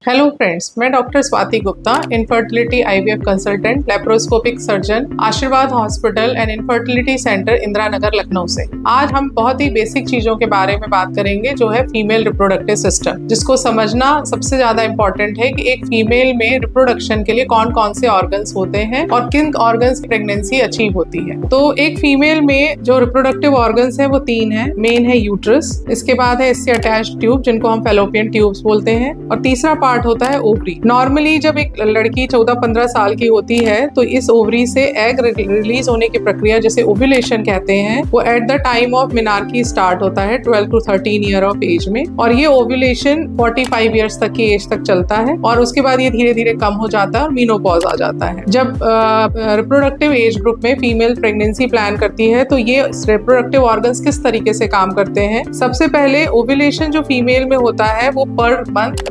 Hello friends, मैं doctor Swati Gupta, infertility IVF consultant, laparoscopic surgeon, Ashirwad hospital and infertility centre, Indira Nagar, Lucknow से। आज हम बहुत ही बेसिक चीजों के बारे में बात करेंगे, जो है फीमेल रिप्रोडक्टिव सिस्टम, जिसको समझना सबसे ज्यादा इंपॉर्टेंट है कि एक फीमेल में रिप्रोडक्शन के लिए कौन कौन से ऑर्गन्स होते हैं और किन ऑर्गन्स प्रेगनेंसी अचीव होती है। तो एक फीमेल में जो रिप्रोडक्टिव ऑर्गन्स है वो 3 है। मेन है यूट्रस, इसके बाद है इससे अटैच्ड ट्यूब जिनको हम फैलोपियन ट्यूब्स बोलते हैं, और तीसरा पार्ट होता है ओवरी। नॉर्मली जब एक लड़की 14-15 साल की होती है तो इस ओवरी से एग रिलीज होने की प्रक्रिया, जिसे ओव्यूलेशन कहते हैं, वो at the time of menarche start होता है 12 to 13 ईयर ऑफ एज में, और ये ओव्यूलेशन 45 ईयर्स तक की एज तक चलता है, और उसके बाद ये धीरे धीरे कम हो जाता है और मीनोपॉज आ जाता है। जब रिप्रोडक्टिव एज ग्रुप में फीमेल प्रेगनेंसी प्लान करती है तो ये रिप्रोडक्टिव ऑर्गन्स किस तरीके से काम करते हैं। सबसे पहले ओव्यूलेशन जो फीमेल में होता है वो पर मंथ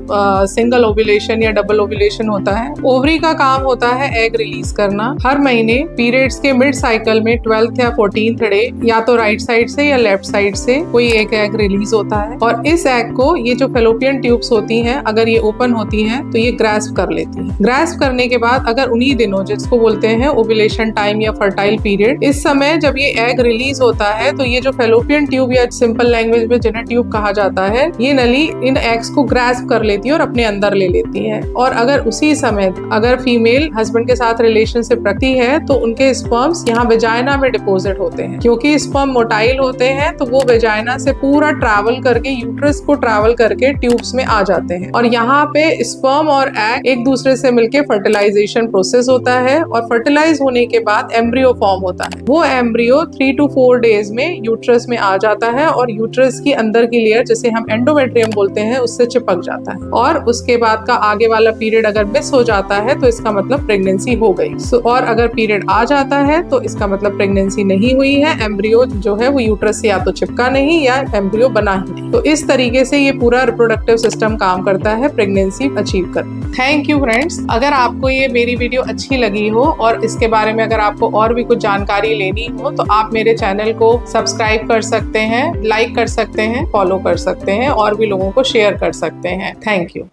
सिंगल ओव्यूलेशन या डबल ओव्यूलेशन होता है। ओवरी का काम होता है एग रिलीज करना। हर महीने पीरियड्स के मिड साइकिल में 12th या 14th डे या तो राइट साइड से या लेफ्ट साइड से कोई एक एग रिलीज होता है, और इस एग को ये जो फैलोपियन ट्यूब्स होती हैं, अगर ये ओपन होती हैं तो ये ग्रास्प कर लेती हैं। ग्रास्प करने के बाद अगर उन्हीं दिनों, जिसको बोलते हैं ओव्यूलेशन टाइम या फर्टाइल पीरियड, इस समय जब ये एग रिलीज होता है तो ये जो फैलोपियन ट्यूब या सिंपल लैंग्वेज में जिन्हें ट्यूब कहा जाता है, ये नली इन एग्स को ग्रास्प कर लेती है और अपने अंदर ले लेती है। और अगर उसी समय अगर फीमेल हस्बैंड के साथ रिलेशनशिप रखती है तो उनके स्पर्म्स यहाँ वेजाइना में डिपोजिट होते हैं। क्योंकि स्पर्म मोटाइल होते हैं तो वो वेजाइना से पूरा ट्रैवल करके यूट्रस को ट्रैवल करके ट्यूब्स में आ जाते हैं, और यहाँ पे स्पर्म और एग एक दूसरे से मिलके फर्टिलाइजेशन प्रोसेस होता है, और फर्टिलाइज होने के बाद एम्ब्रियो फॉर्म होता है। वो एम्ब्रियो 3 to 4 डेज में यूट्रस में आ जाता है, और यूट्रस की अंदर की लेयर, जिसे हम एंडोमेट्रियम बोलते हैं, उससे चिपक जाता है, और उसके बाद का आगे वाला पीरियड अगर मिस हो जाता है तो इसका मतलब प्रेगनेंसी हो गई। और अगर पीरियड आ जाता है तो इसका मतलब प्रेगनेंसी नहीं हुई है। एम्ब्रियो जो है वो यूट्रस से या तो चिपका नहीं या एम्ब्रियो बना ही नहीं। तो इस तरीके से ये पूरा रिप्रोडक्टिव सिस्टम काम करता है प्रेगनेंसी अचीव कर। Thank you friends. अगर आपको ये मेरी वीडियो अच्छी लगी हो और इसके बारे में अगर आपको और भी कुछ जानकारी लेनी हो तो आप मेरे चैनल को सब्सक्राइब कर सकते हैं, लाइक कर सकते हैं, फॉलो कर सकते हैं, और भी लोगों को शेयर कर सकते हैं। Thank you.